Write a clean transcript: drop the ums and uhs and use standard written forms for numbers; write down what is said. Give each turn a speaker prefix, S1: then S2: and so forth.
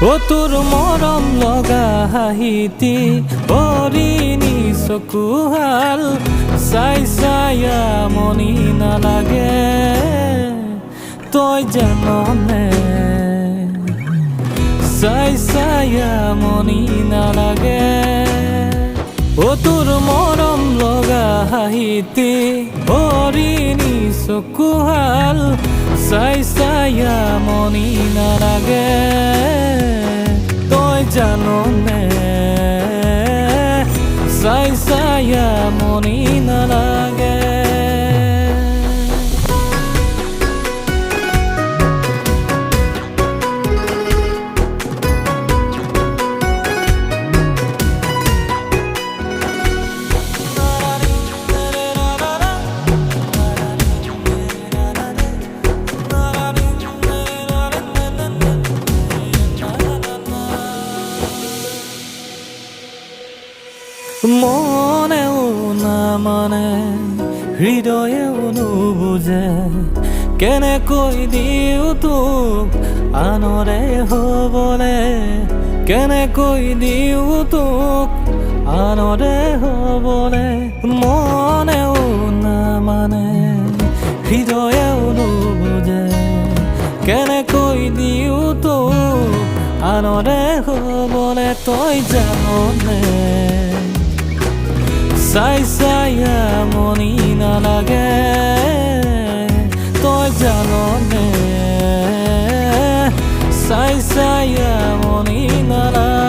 S1: অ তোৰ মৰম লগা হাঁহিতি অৰিনি চকুহাল চাই চায়া মনি নালাগে তই জাননে চাই চায়া মনি নালাগে অ তোৰ মৰম লগা হাঁহিতি অৰিনি চকুহাল চাই চায়া মনি নালাগে তই জাননে চাই চায়া মনি নালাগে মনেও নামানে হৃদয়েও নুবুজে কেনেকৈ দিও তোক আনৰে হ'বলে কেনেকৈ দিও তোক আনৰে হ'বলে মনেও নামানে হৃদয়েও নুবুজে কেনেকৈ দিও তোক আনৰে হ'বলে তই জাননে চাই চায়া মনি নালাগে তই জাননে চাই চায়া মনি নালাগে